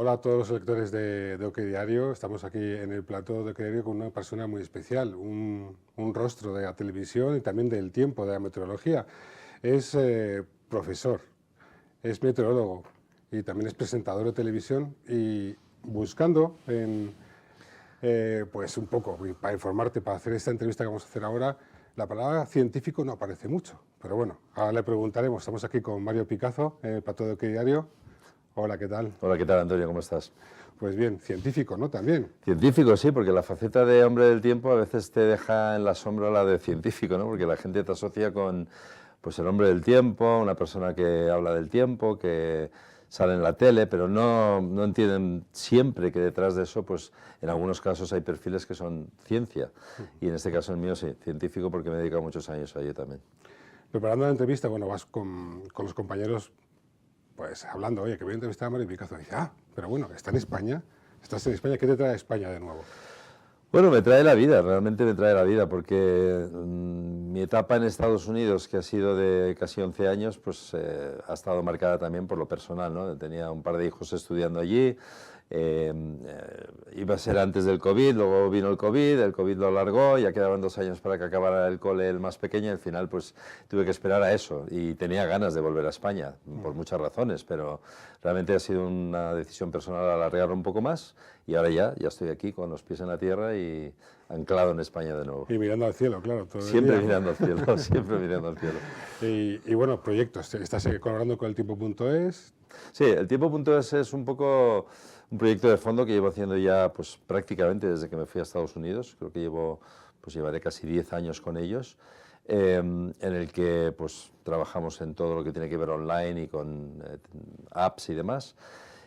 Hola a todos los lectores de OK Diario. Estamos aquí en el plató de OK Diario con una persona muy especial, un rostro de la televisión y también del tiempo, de la meteorología. Es profesor, es meteorólogo y también es presentador de televisión y buscando pues un poco, y para informarte, para hacer esta entrevista que vamos a hacer ahora, la palabra científico no aparece mucho, pero bueno, ahora le preguntaremos. Estamos aquí con Mario Picazo en el plató de OK Diario. Hola, ¿qué tal? Hola, ¿qué tal, Antonio? ¿Cómo estás? Pues bien, científico, ¿no? También. Científico, sí, porque la faceta de hombre del tiempo a veces te deja en la sombra la de científico, ¿no? Porque la gente te asocia con, pues, el hombre del tiempo, una persona que habla del tiempo, que sale en la tele, pero no entienden siempre que detrás de eso, pues, en algunos casos hay perfiles que son ciencia. Y en este caso el mío sí, científico, porque me he dedicado muchos años a ello también. Preparando la entrevista, bueno, vas con los compañeros, pues hablando, oye, que voy a entrevistar a Mario Picazo. Dice, pero bueno, está en España, estás en España, ¿qué te trae a España de nuevo? Bueno, me trae la vida, realmente me trae la vida, porque mi etapa en Estados Unidos, que ha sido de casi 11 años, pues ha estado marcada también por lo personal, ¿no? Tenía un par de hijos estudiando allí, iba a ser antes del COVID, luego vino el COVID lo alargó, ya quedaban 2 años para que acabara el cole el más pequeño, y al final pues tuve que esperar a eso, y tenía ganas de volver a España, por muchas razones, pero realmente ha sido una decisión personal alargarlo un poco más, y ahora ya estoy aquí con los pies en la tierra y anclado en España de nuevo. Y mirando al cielo, claro. Todo el Siempre día, ¿no? mirando al cielo, siempre mirando al cielo. Y bueno, proyectos, estás colaborando con el tiempo.es. Sí, el tiempo.es es un poco un proyecto de fondo que llevo haciendo ya pues prácticamente desde que me fui a Estados Unidos. Creo que llevaré casi 10 años con ellos, en el que pues trabajamos en todo lo que tiene que ver online y con apps y demás.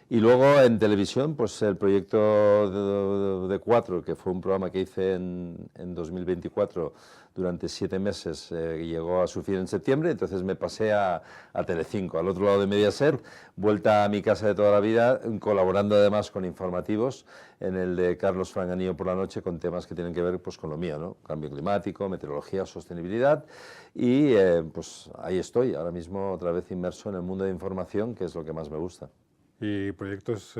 Y luego en televisión, pues el proyecto de Cuatro, que fue un programa que hice en 2024 durante 7 meses, llegó a su fin en septiembre, entonces me pasé a Telecinco, al otro lado de Mediaset, vuelta a mi casa de toda la vida, colaborando además con informativos, en el de Carlos Franganillo por la noche, con temas que tienen que ver pues, con lo mío, ¿no? Cambio climático, meteorología, sostenibilidad, y pues ahí estoy, ahora mismo otra vez inmerso en el mundo de información, que es lo que más me gusta. ¿Y proyectos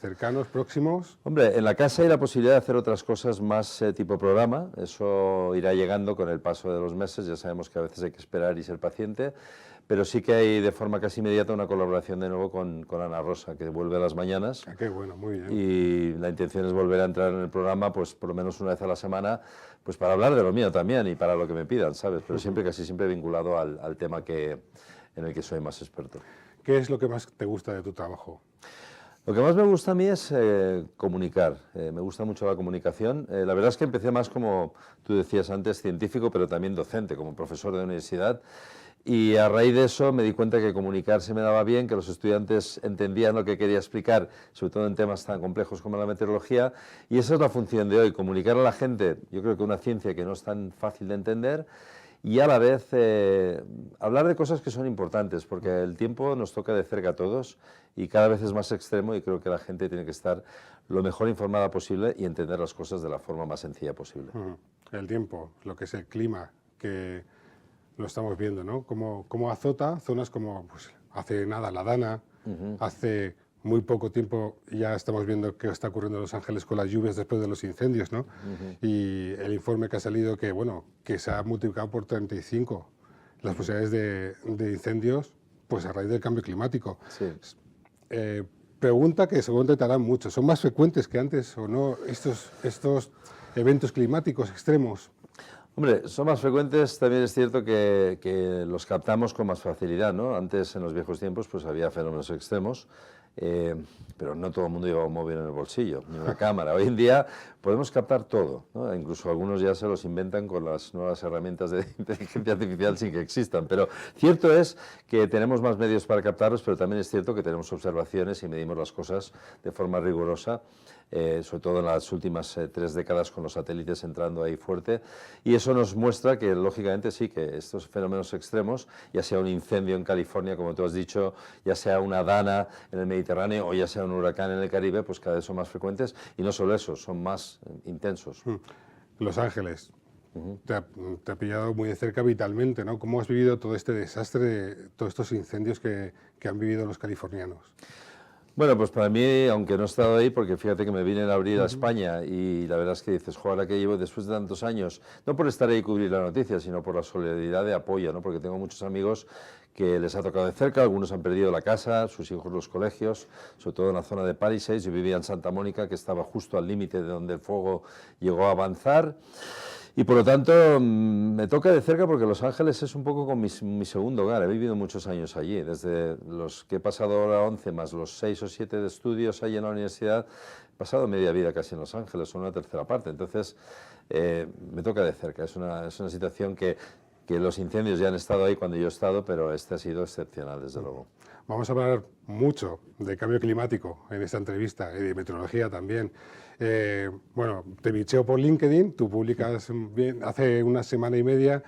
cercanos, próximos? Hombre, en la casa hay la posibilidad de hacer otras cosas más tipo programa, eso irá llegando con el paso de los meses, ya sabemos que a veces hay que esperar y ser paciente, pero sí que hay de forma casi inmediata una colaboración de nuevo con Ana Rosa, que vuelve a las mañanas. Qué bueno, muy bien. Y la intención es volver a entrar en el programa, pues por lo menos una vez a la semana, pues para hablar de lo mío también y para lo que me pidan, ¿sabes? Pero siempre, casi siempre vinculado al tema en el que soy más experto. ¿Qué es lo que más te gusta de tu trabajo? Lo que más me gusta a mí es comunicar, me gusta mucho la comunicación. La verdad es que empecé más como tú decías antes, científico, pero también docente, como profesor de universidad. Y a raíz de eso me di cuenta que comunicar se me daba bien, que los estudiantes entendían lo que quería explicar, sobre todo en temas tan complejos como la meteorología. Y esa es la función de hoy, comunicar a la gente, yo creo que una ciencia que no es tan fácil de entender, y a la vez hablar de cosas que son importantes, porque el tiempo nos toca de cerca a todos y cada vez es más extremo, y creo que la gente tiene que estar lo mejor informada posible y entender las cosas de la forma más sencilla posible. El tiempo, lo que es el clima, que lo estamos viendo, ¿no? Cómo azota zonas como pues, hace nada la Dana, hace muy poco tiempo ya estamos viendo qué está ocurriendo en Los Ángeles con las lluvias después de los incendios, ¿no? Y el informe que ha salido que se ha multiplicado por 35 las posibilidades de incendios pues a raíz del cambio climático. Sí. Pregunta que seguramente te harán mucho. ¿Son más frecuentes que antes o no estos eventos climáticos extremos? Hombre, son más frecuentes, también es cierto que los captamos con más facilidad, ¿no? Antes, en los viejos tiempos, pues había fenómenos extremos, pero no todo el mundo llevaba un móvil en el bolsillo, ni una cámara. Hoy en día podemos captar todo, ¿no? Incluso algunos ya se los inventan con las nuevas herramientas de inteligencia artificial sin que existan. Pero cierto es que tenemos más medios para captarlos, pero también es cierto que tenemos observaciones y medimos las cosas de forma rigurosa, sobre todo en las últimas 3 décadas con los satélites entrando ahí fuerte, y eso nos muestra que lógicamente sí, que estos fenómenos extremos, ya sea un incendio en California, como tú has dicho, ya sea una dana en el Mediterráneo o ya sea un huracán en el Caribe, pues cada vez son más frecuentes, y no solo eso, son más intensos. Los Ángeles, te ha pillado muy de cerca vitalmente, ¿no? ¿Cómo has vivido todo este desastre, todos estos incendios que han vivido los californianos? Bueno, pues para mí, aunque no he estado ahí, porque fíjate que me vine a abrir a España y la verdad es que dices, joder, ahora que llevo después de tantos años, no por estar ahí y cubrir la noticia, sino por la solidaridad de apoyo, ¿no? Porque tengo muchos amigos que les ha tocado de cerca, algunos han perdido la casa, sus hijos los colegios, sobre todo en la zona de Palisades. Yo vivía en Santa Mónica, que estaba justo al límite de donde el fuego llegó a avanzar. Y por lo tanto me toca de cerca porque Los Ángeles es un poco como mi segundo hogar. He vivido muchos años allí, desde los que he pasado ahora 11 más los 6 o 7 de estudios allí en la universidad, he pasado media vida casi en Los Ángeles, son una tercera parte. Entonces me toca de cerca, es una situación que los incendios ya han estado ahí cuando yo he estado, pero este ha sido excepcional, desde luego. Vamos a hablar mucho de cambio climático en esta entrevista y de meteorología también. Bueno, te bicheo por LinkedIn, tú publicas hace una semana y media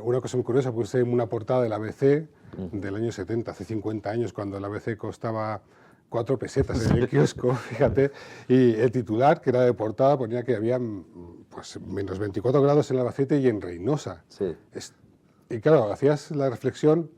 una cosa muy curiosa, puse una portada del ABC del año 70, hace 50 años, cuando el ABC costaba 4 pesetas en el kiosco, fíjate, y el titular, que era de portada, ponía que había pues, menos 24 grados en Albacete y en Reynosa. Sí. Y claro, hacías la reflexión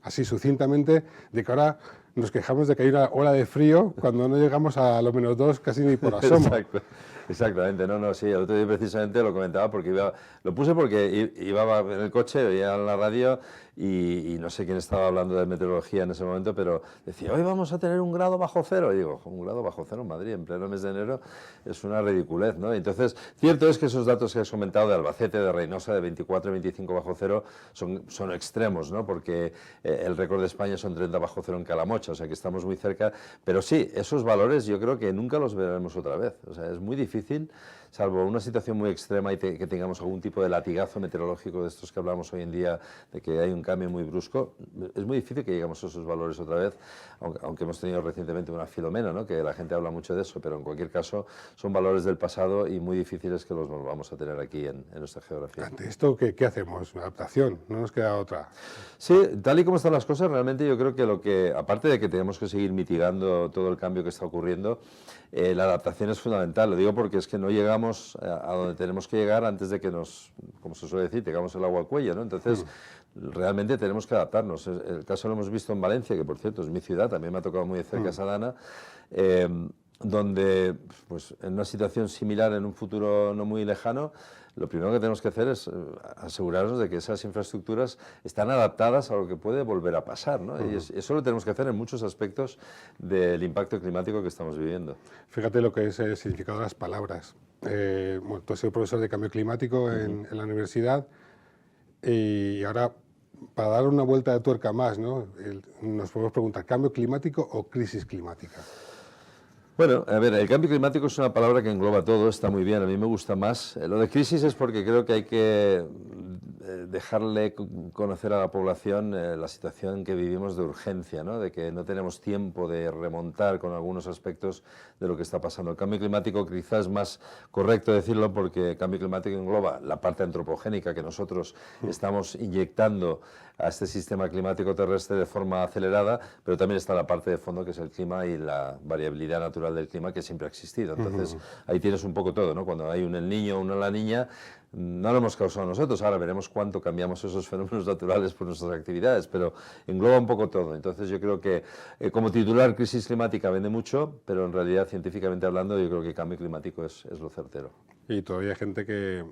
así sucintamente, de que ahora nos quejamos de que hay una ola de frío cuando no llegamos a los -2 casi ni por asomo. Exacto. Exactamente, no, sí, el otro día precisamente lo comentaba porque lo puse porque iba en el coche, veía en la radio y no sé quién estaba hablando de meteorología en ese momento, pero decía, hoy vamos a tener 1 grado bajo cero. Y digo, 1 grado bajo cero en Madrid, en pleno mes de enero, es una ridiculez, ¿no? Entonces, cierto es que esos datos que has comentado de Albacete, de Reynosa, de 24 y 25 bajo cero, son extremos, ¿no? Porque el récord de España son 30 bajo cero en Calamocha, o sea que estamos muy cerca, pero sí, esos valores yo creo que nunca los veremos otra vez, o sea, es muy difícil, salvo una situación muy extrema y que tengamos algún tipo de latigazo meteorológico de estos que hablamos hoy en día, de que hay un cambio muy brusco, es muy difícil que lleguemos a esos valores otra vez, aunque hemos tenido recientemente una Filomena, ¿no? Que la gente habla mucho de eso, pero en cualquier caso son valores del pasado y muy difíciles que los vamos a tener aquí en nuestra geografía. Ante esto, ¿qué hacemos? Adaptación, no nos queda otra. Sí, tal y como están las cosas, realmente yo creo que aparte de que tenemos que seguir mitigando todo el cambio que está ocurriendo, la adaptación es fundamental. Lo digo porque es que no llegamos a donde tenemos que llegar antes de que como se suele decir, tengamos el agua al cuello, ¿no? Entonces, realmente tenemos que adaptarnos. El caso lo hemos visto en Valencia, que por cierto es mi ciudad, también me ha tocado muy de cerca Sadana, donde pues, en una situación similar en un futuro no muy lejano, lo primero que tenemos que hacer es asegurarnos de que esas infraestructuras están adaptadas a lo que puede volver a pasar, ¿no? Y eso lo tenemos que hacer en muchos aspectos del impacto climático que estamos viviendo. Fíjate lo que es el significado de las palabras. Bueno, tú has sido profesor de cambio climático en la universidad y ahora, para dar una vuelta de tuerca más, ¿no? Nos podemos preguntar, ¿cambio climático o crisis climática? Bueno, a ver, el cambio climático es una palabra que engloba todo, está muy bien, a mí me gusta más. Lo de crisis es porque creo que hay que dejarle conocer a la población la situación en que vivimos de urgencia, ¿no? De que no tenemos tiempo de remontar con algunos aspectos de lo que está pasando. El cambio climático quizás es más correcto decirlo porque el cambio climático engloba la parte antropogénica que nosotros estamos inyectando a este sistema climático terrestre de forma acelerada, pero también está la parte de fondo que es el clima y la variabilidad natural del clima que siempre ha existido. Entonces, ahí tienes un poco todo, ¿no? Cuando hay un El Niño o una La Niña, no lo hemos causado nosotros, ahora veremos cuánto cambiamos esos fenómenos naturales por nuestras actividades, pero engloba un poco todo. Entonces yo creo que como titular crisis climática vende mucho, pero en realidad científicamente hablando yo creo que cambio climático es lo certero. Y todavía hay gente que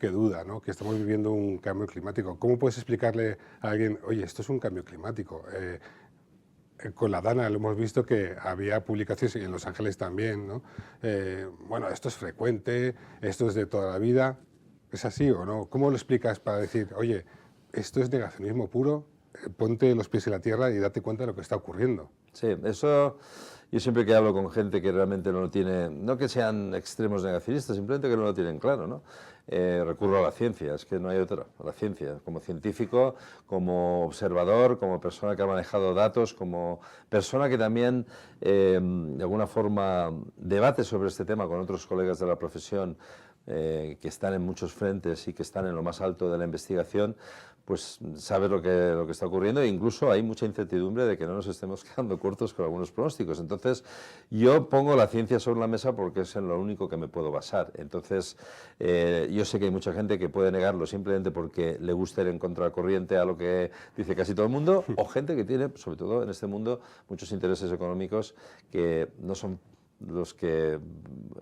duda, ¿no? Que estamos viviendo un cambio climático. ¿Cómo puedes explicarle a alguien, oye, esto es un cambio climático? Con la Dana lo hemos visto que había publicaciones, y en Los Ángeles también, ¿no? Bueno, esto es frecuente, esto es de toda la vida. ¿Es así o no? ¿Cómo lo explicas para decir, oye, esto es negacionismo puro, ponte los pies en la tierra y date cuenta de lo que está ocurriendo? Sí, eso yo siempre que hablo con gente que realmente no lo tiene, no que sean extremos negacionistas, simplemente que no lo tienen claro, ¿no? Recurro a la ciencia, es que no hay otra, a la ciencia, como científico, como observador, como persona que ha manejado datos, como persona que también de alguna forma debate sobre este tema con otros colegas de la profesión, que están en muchos frentes y que están en lo más alto de la investigación, pues sabes lo que está ocurriendo, e incluso hay mucha incertidumbre de que no nos estemos quedando cortos con algunos pronósticos. Entonces, yo pongo la ciencia sobre la mesa porque es en lo único que me puedo basar. Entonces, yo sé que hay mucha gente que puede negarlo simplemente porque le gusta ir en contracorriente a lo que dice casi todo el mundo, o gente que tiene, sobre todo en este mundo, muchos intereses económicos que no son los que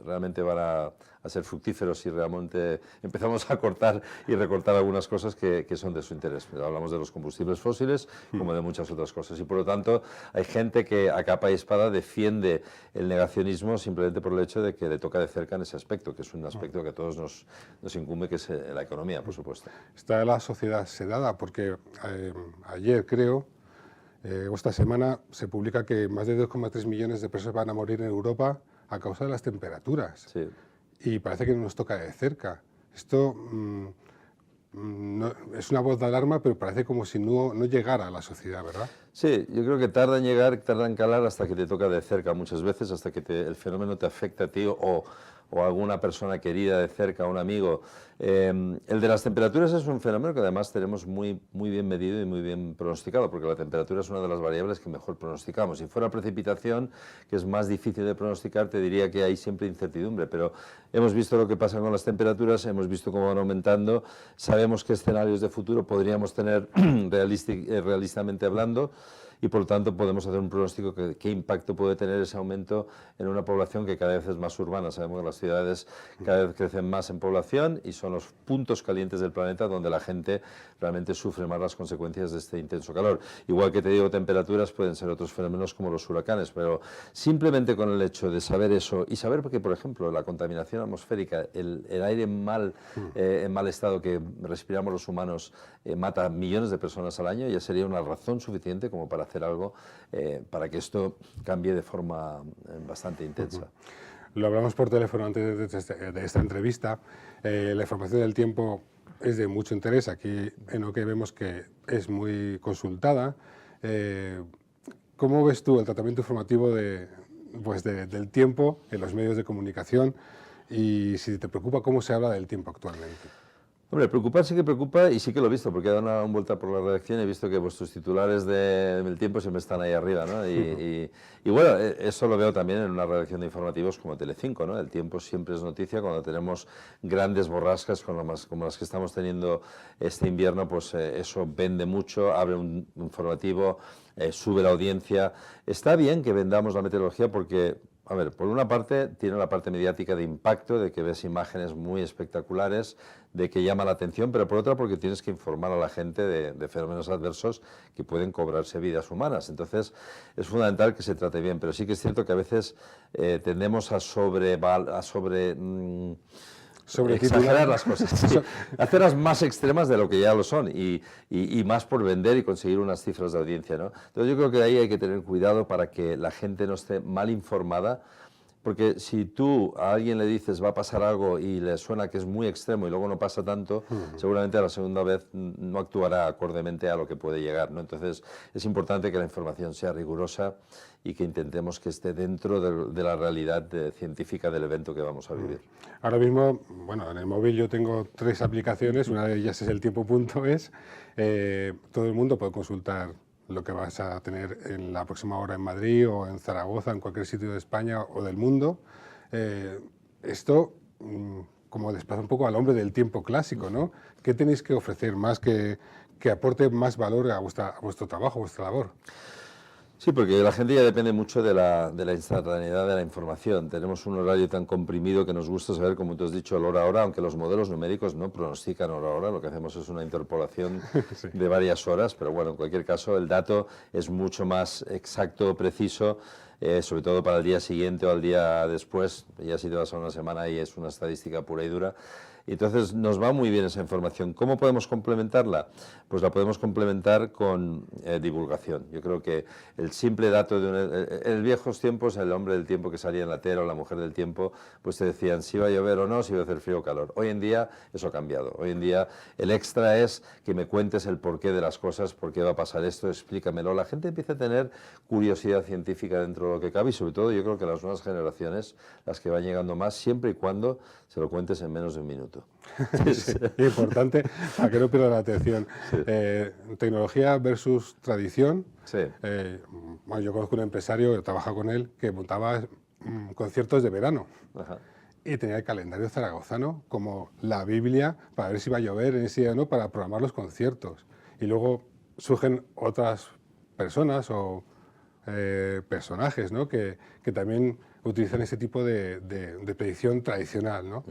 realmente van a ser fructíferos si realmente empezamos a cortar y recortar algunas cosas que son de su interés. Hablamos de los combustibles fósiles como de muchas otras cosas, y por lo tanto hay gente que a capa y espada defiende el negacionismo simplemente por el hecho de que le toca de cerca en ese aspecto, que es un aspecto que a todos nos incumbe, que es la economía, por supuesto. Está la sociedad sedada porque ayer, creo, esta semana se publica que más de 2,3 millones de personas van a morir en Europa a causa de las temperaturas. Sí. Y parece que no nos toca de cerca. Esto es una voz de alarma, pero parece como si no llegara a la sociedad, ¿verdad? Sí, yo creo que tarda en llegar, tarda en calar hasta que te toca de cerca muchas veces, hasta que el fenómeno te afecta a ti o a alguna persona querida de cerca, un amigo. El de las temperaturas es un fenómeno que además tenemos muy bien medido y muy bien pronosticado, porque la temperatura es una de las variables que mejor pronosticamos. Si fuera precipitación, que es más difícil de pronosticar, te diría que hay siempre incertidumbre, pero hemos visto lo que pasa con las temperaturas, hemos visto cómo van aumentando, sabemos qué escenarios de futuro podríamos tener realistamente hablando, y por lo tanto podemos hacer un pronóstico de qué impacto puede tener ese aumento en una población que cada vez es más urbana. Sabemos que las ciudades cada vez crecen más en población y son los puntos calientes del planeta donde la gente realmente sufre más las consecuencias de este intenso calor. Igual que te digo, temperaturas pueden ser otros fenómenos como los huracanes, pero simplemente con el hecho de saber eso y saber que, por ejemplo, la contaminación atmosférica, el aire en mal estado que respiramos los humanos mata a millones de personas al año, ya sería una razón suficiente como para hacer algo para que esto cambie de forma bastante intensa. Lo hablamos por teléfono antes de esta entrevista. La información del tiempo es de mucho interés. Aquí en OK vemos que es muy consultada. ¿Cómo ves tú el tratamiento informativo del tiempo en los medios de comunicación? Y si te preocupa, ¿cómo se habla del tiempo actualmente? Hombre, preocupar sí que preocupa, y sí que lo he visto, porque he dado una vuelta por la redacción y he visto que vuestros titulares del tiempo siempre están ahí arriba, ¿no? Y bueno, eso lo veo también en una redacción de informativos como Telecinco, ¿no? El tiempo siempre es noticia. Cuando tenemos grandes borrascas como las que estamos teniendo este invierno, pues eso vende mucho, abre un informativo, sube la audiencia. Está bien que vendamos la meteorología porque, a ver, por una parte tiene la parte mediática de impacto, de que ves imágenes muy espectaculares, de que llama la atención, pero por otra porque tienes que informar a la gente de fenómenos adversos que pueden cobrarse vidas humanas. Entonces es fundamental que se trate bien, pero sí que es cierto que a veces tendemos a exagerar las cosas, sí. Hacerlas más extremas de lo que ya lo son y más por vender y conseguir unas cifras de audiencia, ¿no? Entonces yo creo que ahí hay que tener cuidado para que la gente no esté mal informada, porque si tú a alguien le dices va a pasar algo y le suena que es muy extremo y luego no pasa tanto, seguramente a la segunda vez no actuará acordemente a lo que puede llegar, ¿no? Entonces es importante que la información sea rigurosa y que intentemos que esté dentro de la realidad científica del evento que vamos a vivir. Ahora mismo, bueno, en el móvil yo tengo 3 aplicaciones, una de ellas es el tiempo.es. Todo el mundo puede consultar lo que vas a tener en la próxima hora en Madrid o en Zaragoza, en cualquier sitio de España o del mundo. Esto como desplaza un poco al hombre del tiempo clásico, ¿no? ¿Qué tenéis que ofrecer más que aporte más valor a vuestro trabajo, a vuestra labor? Sí, porque la gente ya depende mucho de la instantaneidad de la información. Tenemos un horario tan comprimido que nos gusta saber, como tú has dicho, el hora a hora, aunque los modelos numéricos no pronostican hora a hora, lo que hacemos es una interpolación sí, de varias horas, pero bueno, en cualquier caso el dato es mucho más exacto, preciso, sobre todo para el día siguiente o al día después. Ya si te vas a una semana y es una estadística pura y dura. Entonces nos va muy bien esa información. ¿Cómo podemos complementarla? Pues la podemos complementar con divulgación. Yo creo que el simple dato en viejos tiempos, el hombre del tiempo que salía en la tele o la mujer del tiempo, pues te decían si iba a llover o no, si iba a hacer frío o calor. Hoy en día eso ha cambiado. Hoy en día el extra es que me cuentes el porqué de las cosas, por qué va a pasar esto, explícamelo. La gente empieza a tener curiosidad científica dentro dentro de lo que cabe y sobre todo yo creo que las nuevas generaciones, las que van llegando más, siempre y cuando se lo cuentes en menos de un minuto. Sí, importante, para que no pierda la atención. Sí. Tecnología versus tradición. Sí. Bueno, yo conozco un empresario, he trabajado con él, que montaba conciertos de verano. Ajá. Y tenía el calendario zaragozano como la Biblia para ver si iba a llover en ese día o no, para programar los conciertos. Y luego surgen otras personas o personajes, ¿no? que también utilizan ese tipo de predicción tradicional, ¿no?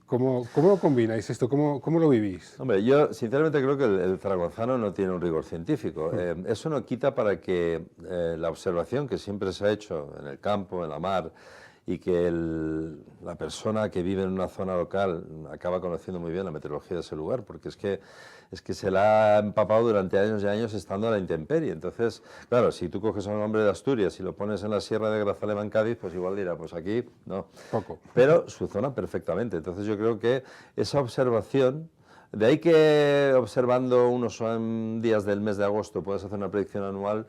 ¿Cómo lo combináis esto? ¿Cómo lo vivís? Hombre, yo sinceramente creo que el zaragozano no tiene un rigor científico. Eso no quita para que la observación que siempre se ha hecho en el campo, en la mar, y que la persona que vive en una zona local acaba conociendo muy bien la meteorología de ese lugar, porque es que se la ha empapado durante años y años estando a la intemperie. Entonces, claro, si tú coges a un hombre de Asturias y lo pones en la sierra de Grazalema en Cádiz, pues igual dirá, pues aquí no. Poco. Pero su zona perfectamente. Entonces yo creo que esa observación, de ahí que observando unos días del mes de agosto puedas hacer una predicción anual,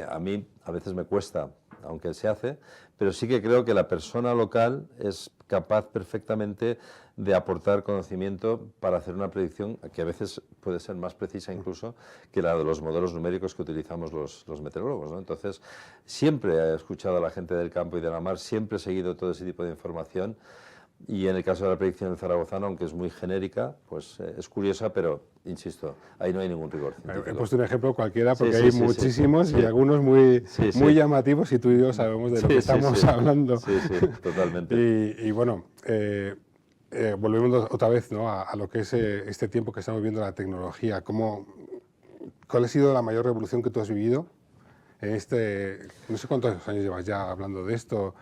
a mí a veces me cuesta, aunque se hace, pero sí que creo que la persona local es capaz perfectamente de aportar conocimiento para hacer una predicción que a veces puede ser más precisa incluso que la de los modelos numéricos que utilizamos los meteorólogos, ¿no? Entonces, siempre he escuchado a la gente del campo y de la mar, siempre he seguido todo ese tipo de información. Y en el caso de la predicción del zaragozano, aunque es muy genérica, pues es curiosa, pero insisto, ahí no hay ningún rigor científico. He puesto un ejemplo cualquiera porque Sí, hay sí, muchísimos sí. y algunos muy Sí. llamativos y tú y yo sabemos de lo que estamos hablando. Sí, totalmente. Y bueno, volvemos otra vez, ¿no? a lo que es este tiempo que estamos viendo la tecnología. ¿Cuál ha sido la mayor revolución que tú has vivido en no sé cuántos años llevas ya hablando de esto?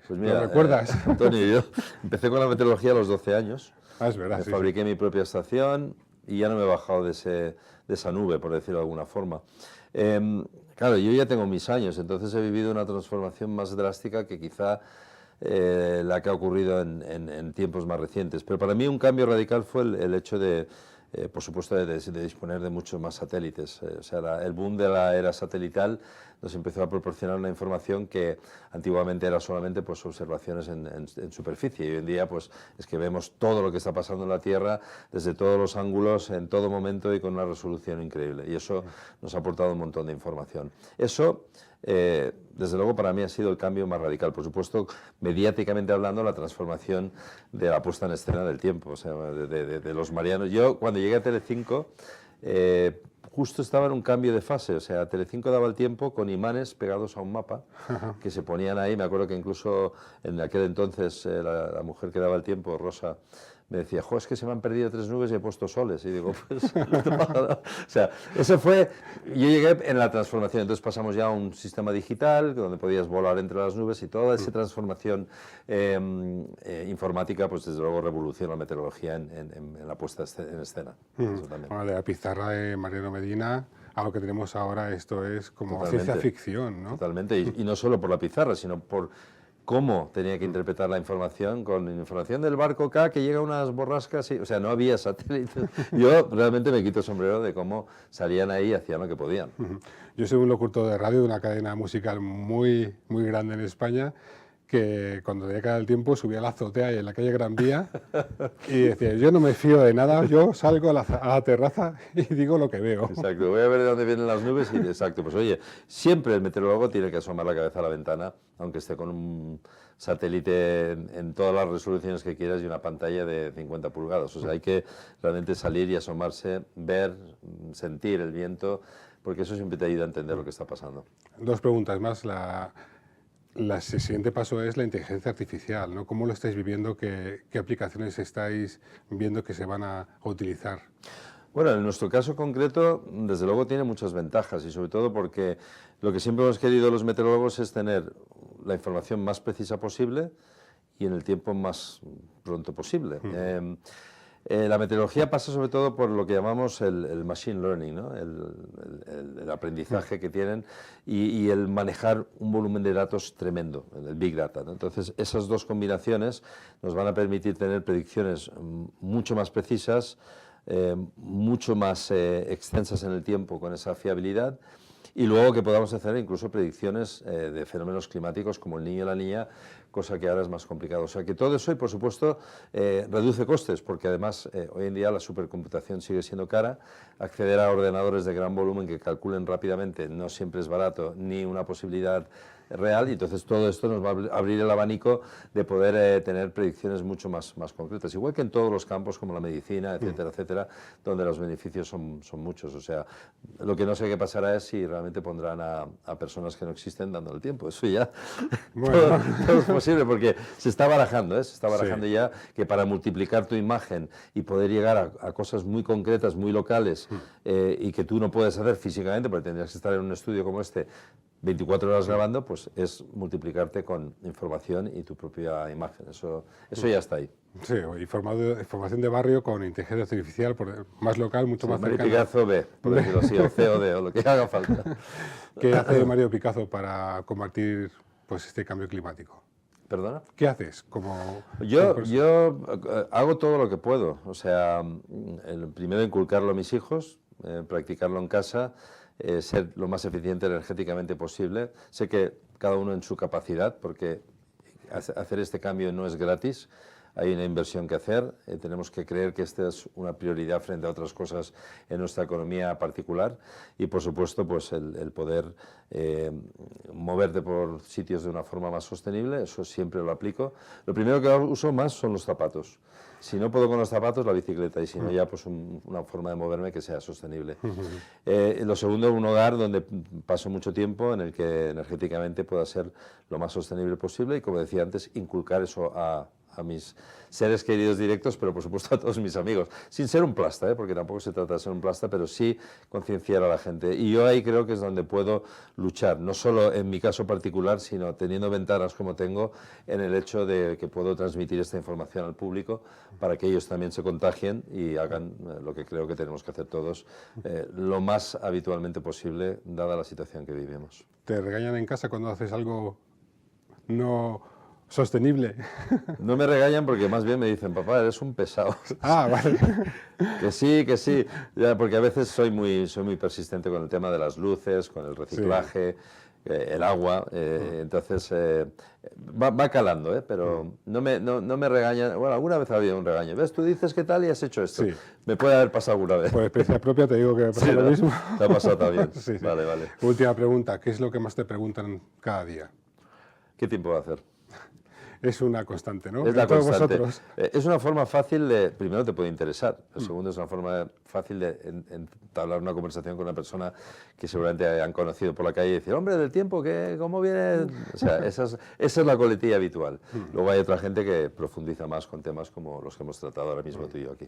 Pues mira, ¿Lo recuerdas? Antonio, yo empecé con la meteorología a los 12 años. Es verdad. Fabriqué mi propia estación y ya no me he bajado de esa nube, por decirlo de alguna forma. Claro, yo ya tengo mis años, entonces he vivido una transformación más drástica que quizá la que ha ocurrido en tiempos más recientes. Pero para mí un cambio radical fue el hecho de, por supuesto, de disponer de muchos más satélites. O sea, el boom de la era satelital nos empezó a proporcionar una información que antiguamente era solamente pues, observaciones en superficie. Y hoy en día pues, es que vemos todo lo que está pasando en la Tierra desde todos los ángulos, en todo momento y con una resolución increíble. Y eso nos ha aportado un montón de información. Eso, desde luego, para mí ha sido el cambio más radical. Por supuesto, mediáticamente hablando, la transformación de la puesta en escena del tiempo, o sea, de los marianos. Yo, cuando llegué a Telecinco, justo estaba en un cambio de fase, o sea, Telecinco daba el tiempo con imanes pegados a un mapa que se ponían ahí. Me acuerdo que incluso en aquel entonces la mujer que daba el tiempo, Rosa, me decía, jo, es que se me han perdido 3 nubes y he puesto soles. Y digo, pues, no te pasa nada. O sea, eso fue, yo llegué en la transformación, entonces pasamos ya a un sistema digital donde podías volar entre las nubes y toda esa transformación informática, pues desde luego revolucionó la meteorología en la puesta en escena. Eso también. Bueno, de la pizarra de Mariano Medina a lo que tenemos ahora, esto es como Totalmente. ciencia ficción, ¿no? Totalmente, y no solo por la pizarra, sino por cómo tenía que interpretar la información, con información del barco K que llega a unas borrascas, o sea, no había satélites. Yo realmente me quito el sombrero de cómo salían ahí y hacían lo que podían. Yo soy un locutor de radio de una cadena musical muy grande en España, que cuando tenía que dar el tiempo subía a la azotea y en la calle Gran Vía y decía, yo no me fío de nada, yo salgo a la terraza y digo lo que veo. Exacto, voy a ver de dónde vienen las nubes y exacto, pues oye, siempre el meteorólogo tiene que asomar la cabeza a la ventana, aunque esté con un satélite en todas las resoluciones que quieras y una pantalla de 50 pulgadas. O sea, hay que realmente salir y asomarse, ver, sentir el viento, porque eso siempre te ayuda a entender lo que está pasando. 2 preguntas más. El siguiente paso es la inteligencia artificial, ¿no? ¿Cómo lo estáis viviendo? ¿Qué aplicaciones estáis viendo que se van a utilizar? Bueno, en nuestro caso concreto, desde luego tiene muchas ventajas y sobre todo porque lo que siempre hemos querido los meteorólogos es tener la información más precisa posible y en el tiempo más pronto posible. La meteorología pasa sobre todo por lo que llamamos el machine learning, ¿no? el aprendizaje que tienen y el manejar un volumen de datos tremendo, el big data, ¿no? Entonces, esas dos combinaciones nos van a permitir tener predicciones mucho más precisas, mucho más extensas en el tiempo con esa fiabilidad y luego que podamos hacer incluso predicciones de fenómenos climáticos como el Niño y la Niña, cosa que ahora es más complicado. O sea que todo eso, y por supuesto, reduce costes, porque además hoy en día la supercomputación sigue siendo cara, acceder a ordenadores de gran volumen que calculen rápidamente no siempre es barato, ni una posibilidad real, y entonces todo esto nos va a abrir el abanico de poder tener predicciones mucho más concretas, igual que en todos los campos como la medicina, etcétera, etcétera, donde los beneficios son muchos. O sea, lo que no sé qué pasará es si realmente pondrán a personas que no existen dando el tiempo. Eso ya Bueno. todo es posible, porque se está barajando, se está barajando ya que para multiplicar tu imagen y poder llegar a cosas muy concretas, muy locales, y que tú no puedes hacer físicamente, porque tendrías que estar en un estudio como este 24 horas grabando, pues es multiplicarte con información y tu propia imagen. Eso ya está ahí. Sí, información de barrio con inteligencia artificial, más local, mucho más Mario cercana. Picasso B, por decirlo así, o C o D, o lo que haga falta. ¿Qué hace Mario Picasso para combatir pues, este cambio climático? ¿Perdona? ¿Qué haces? Yo hago todo lo que puedo. O sea, primero inculcarlo a mis hijos, practicarlo en casa, ser lo más eficiente energéticamente posible. Sé que cada uno en su capacidad, porque hacer este cambio no es gratis. Hay una inversión que hacer, tenemos que creer que esta es una prioridad frente a otras cosas en nuestra economía particular, y por supuesto pues el poder moverte por sitios de una forma más sostenible, eso siempre lo aplico. Lo primero que uso más son los zapatos. Si no puedo con los zapatos, la bicicleta, y si no ya pues una forma de moverme que sea sostenible. Lo segundo, un hogar donde paso mucho tiempo, en el que energéticamente pueda ser lo más sostenible posible, y como decía antes, inculcar eso a mis seres queridos directos, pero por supuesto a todos mis amigos, sin ser un plasta, porque tampoco se trata de ser un plasta, pero sí concienciar a la gente. Y yo ahí creo que es donde puedo luchar, no solo en mi caso particular, sino teniendo ventanas como tengo, en el hecho de que puedo transmitir esta información al público para que ellos también se contagien y hagan lo que creo que tenemos que hacer todos, lo más habitualmente posible, dada la situación que vivimos. ¿Te regañan en casa cuando haces algo no sostenible? No me regañan, porque más bien me dicen, papá, eres un pesado. Ah, vale. Que sí, ya, porque a veces soy muy persistente con el tema de las luces, con el reciclaje, el agua, entonces va calando, pero no me regañan. Bueno, alguna vez ha habido un regaño. ¿Ves? Tú dices que tal y has hecho esto. Sí. Me puede haber pasado alguna vez. Por experiencia propia te digo que me pasa lo mismo. Te ha pasado también. Sí. Vale. Última pregunta, ¿qué es lo que más te preguntan cada día? ¿Qué tiempo va a hacer? Es una constante, ¿no? Es la todos constante. vosotros. Es una forma fácil de, primero te puede interesar, el segundo es una forma fácil de entablar una conversación con una persona que seguramente han conocido por la calle y decir, hombre, del tiempo, ¿cómo viene? O sea, esa es la coletilla habitual. Luego hay otra gente que profundiza más con temas como los que hemos tratado ahora mismo tú y yo aquí.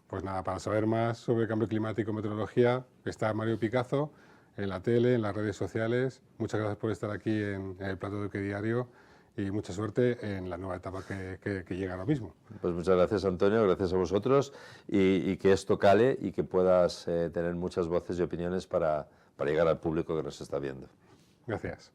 Pues nada, para saber más sobre cambio climático y meteorología, está Mario Picasso en la tele, en las redes sociales. Muchas gracias por estar aquí en el Plato de Qué Diario, y mucha suerte en la nueva etapa que llega ahora mismo. Pues muchas gracias, Antonio, gracias a vosotros, y que esto cale y que puedas tener muchas voces y opiniones para llegar al público que nos está viendo. Gracias.